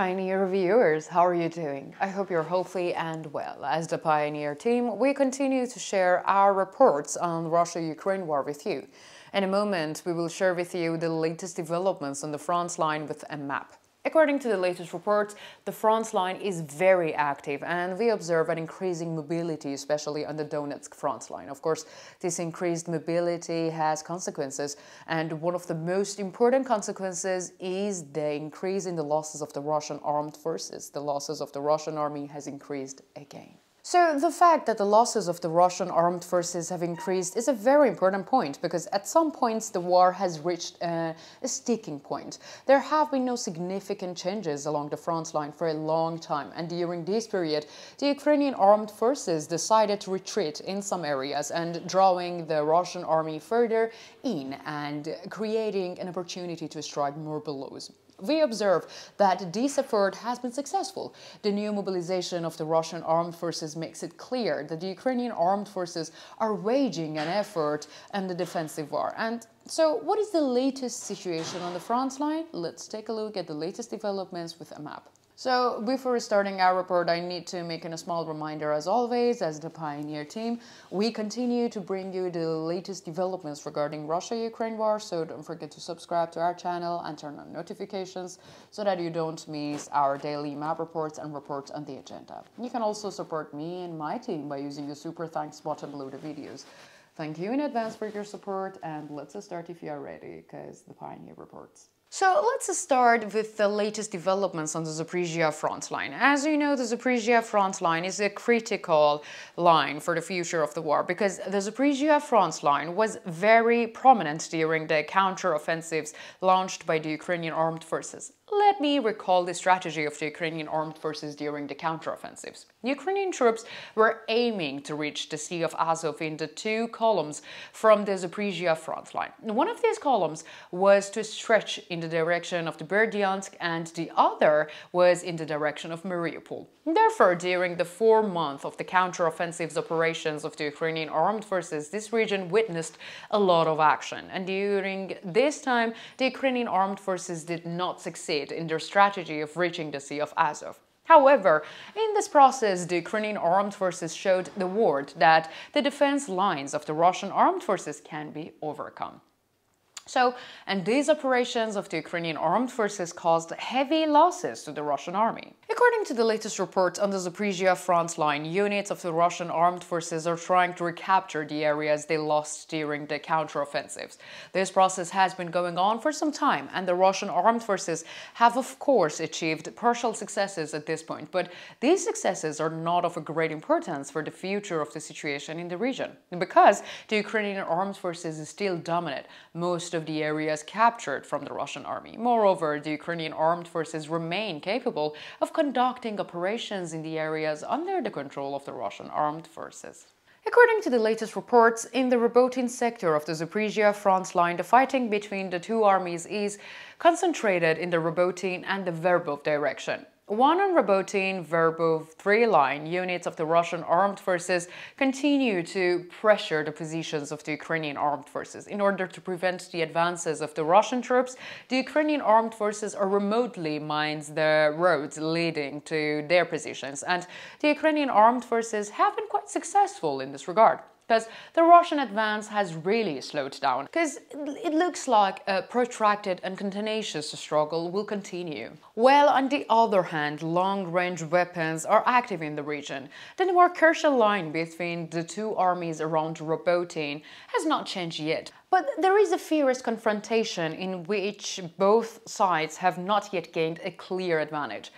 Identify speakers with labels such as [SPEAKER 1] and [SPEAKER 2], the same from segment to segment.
[SPEAKER 1] Pioneer viewers, how are you doing? I hope you're healthy and well. As the Pioneer team, we continue to share our reports on the Russia-Ukraine war with you. In a moment, we will share with you the latest developments on the front line with a map. According to the latest reports, the front line is very active and we observe an increasing mobility, especially on the Donetsk front line. Of course, this increased mobility has consequences, and one of the most important consequences is the increase in the losses of the Russian armed forces. The losses of the Russian army has increased again. So the fact that the losses of the Russian armed forces have increased is a very important point, because at some points the war has reached a sticking point. There have been no significant changes along the front line for a long time, and during this period the Ukrainian armed forces decided to retreat in some areas and drawing the Russian army further in and creating an opportunity to strike more blows. We observe that this effort has been successful. The new mobilization of the Russian armed forces makes it clear that the Ukrainian armed forces are waging an effort and the defensive war. And so, what is the latest situation on the front line? Let's take a look at the latest developments with a map. So, before starting our report, I need to make a small reminder, as always, as the Pioneer team, we continue to bring you the latest developments regarding Russia-Ukraine war, so don't forget to subscribe to our channel and turn on notifications so that you don't miss our daily map reports and reports on the agenda. You can also support me and my team by using the super thanks button below the videos. Thank you in advance for your support, and let's start if you are ready, because the Pioneer reports. So let's start with the latest developments on the Zaporizhzhia front line. As you know, the Zaporizhzhia front line is a critical line for the future of the war, because the Zaporizhzhia front line was very prominent during the counter-offensives launched by the Ukrainian armed forces. Let me recall the strategy of the Ukrainian armed forces during the counteroffensives. Ukrainian troops were aiming to reach the Sea of Azov in the two columns from the Zaporizhzhia front line. One of these columns was to stretch in the direction of the Berdyansk, and the other was in the direction of Mariupol. Therefore, during the 4 months of the counteroffensives operations of the Ukrainian armed forces, this region witnessed a lot of action. And during this time, the Ukrainian armed forces did not succeed in their strategy of reaching the Sea of Azov. However, in this process, the Ukrainian armed forces showed the world that the defense lines of the Russian armed forces can be overcome. And these operations of the Ukrainian armed forces caused heavy losses to the Russian army. According to the latest reports on the Zaporizhzhia front line, units of the Russian armed forces are trying to recapture the areas they lost during the counteroffensives. This process has been going on for some time, and the Russian armed forces have of course achieved partial successes at this point, but these successes are not of a great importance for the future of the situation in the region, because the Ukrainian armed forces still dominate most of the areas captured from the Russian army. Moreover, the Ukrainian armed forces remain capable of conducting operations in the areas under the control of the Russian armed forces. According to the latest reports, in the Robotin sector of the Zaporizhzhia front line, the fighting between the two armies is concentrated in the Robotin and the Verbov direction. One on Robotin, Verbov, 3 line units of the Russian armed forces continue to pressure the positions of the Ukrainian armed forces. In order to prevent the advances of the Russian troops, the Ukrainian armed forces are remotely mines the roads leading to their positions, and the Ukrainian armed forces have been quite successful in this regard, because the Russian advance has really slowed down, because it looks like a protracted and contentious struggle will continue. While on the other hand, long-range weapons are active in the region, the demarcation line between the two armies around Robotin has not changed yet. But there is a fierce confrontation in which both sides have not yet gained a clear advantage.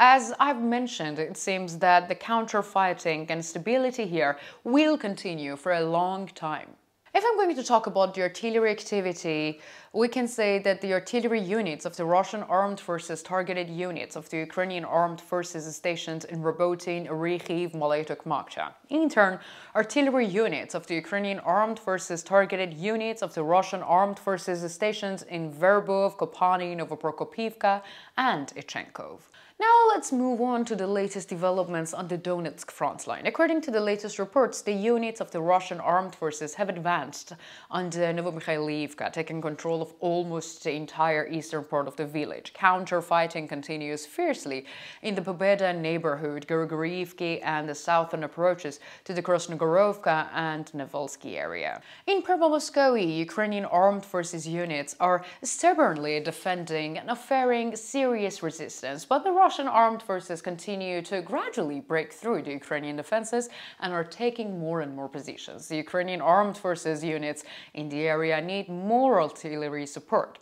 [SPEAKER 1] As I've mentioned, it seems that the counter-fighting and stability here will continue for a long time. If I'm going to talk about the artillery activity, we can say that the artillery units of the Russian armed forces targeted units of the Ukrainian armed forces stationed in Robotin, Rykhiv, Maletok, Makcha. In turn, artillery units of the Ukrainian armed forces targeted units of the Russian armed forces stationed in Verbov, Kopani, Novoprokopivka, and Ichenkov. Now let's move on to the latest developments on the Donetsk front line. According to the latest reports, the units of the Russian armed forces have advanced on the Novomikhailivka, taking control control of almost the entire eastern part of the village. Counter-fighting continues fiercely in the Pobeda neighborhood, Gorgoriivki, and the southern approaches to the Krasnogorovka and Nevelski area. In Primorskoye, Ukrainian armed forces units are stubbornly defending and offering serious resistance, but the Russian armed forces continue to gradually break through the Ukrainian defenses and are taking more and more positions. The Ukrainian armed forces units in the area need more artillery support.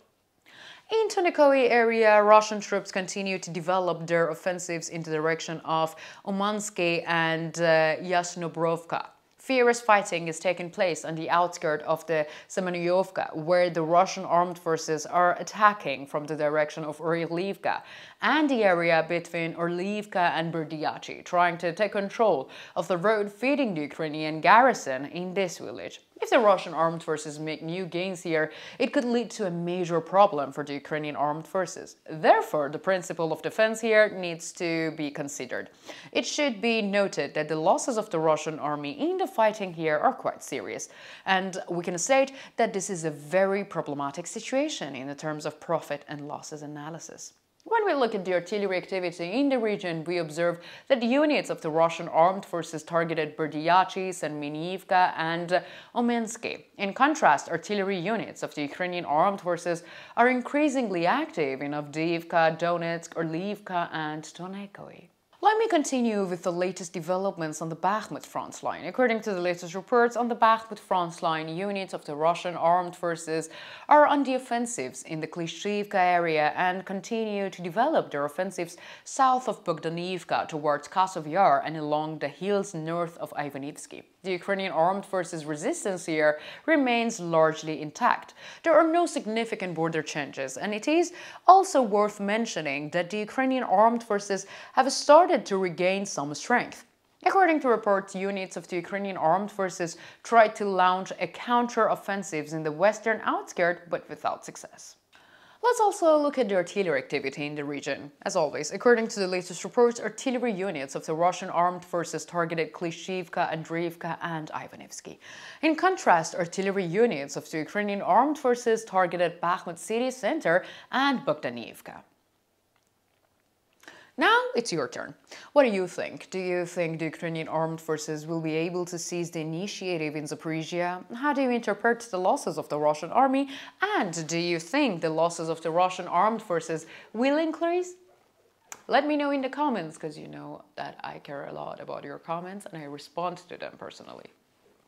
[SPEAKER 1] In Donetsk area, Russian troops continue to develop their offensives in the direction of Umansky and Yasnobrovka. Fierce fighting is taking place on the outskirts of the Semenoyovka, where the Russian armed forces are attacking from the direction of Orlivka and the area between Orlivka and Berdyachi, trying to take control of the road feeding the Ukrainian garrison in this village. If the Russian armed forces make new gains here, it could lead to a major problem for the Ukrainian armed forces. Therefore, the principle of defense here needs to be considered. It should be noted that the losses of the Russian army in the fighting here are quite serious, and we can state that this is a very problematic situation in the terms of profit and losses analysis. When we look at the artillery activity in the region, we observe that units of the Russian armed forces targeted Berdyachi, Semeniivka, and Omensky. In contrast, artillery units of the Ukrainian armed forces are increasingly active in Avdiivka, Donetsk, Orlivka, and Donetsk. Let me continue with the latest developments on the Bakhmut front line. According to the latest reports on the Bakhmut front line, units of the Russian armed forces are on the offensives in the Klishchiivka area and continue to develop their offensives south of Bogdanivka towards Kasov Yar and along the hills north of Ivanivsky. The Ukrainian armed forces' resistance here remains largely intact. There are no significant border changes, and it is also worth mentioning that the Ukrainian armed forces have started to regain some strength. According to reports, units of the Ukrainian armed forces tried to launch a counter-offensive in the western outskirts, but without success. Let's also look at the artillery activity in the region. As always, according to the latest reports, artillery units of the Russian armed forces targeted Klishchiivka, Andriivka, and Ivanivsky. In contrast, artillery units of the Ukrainian armed forces targeted Bakhmut city center and Bogdanivka. Now it's your turn. What do you think? Do you think the Ukrainian armed forces will be able to seize the initiative in Zaporizhia? How do you interpret the losses of the Russian army? And do you think the losses of the Russian armed forces will increase? Let me know in the comments, because you know that I care a lot about your comments and I respond to them personally.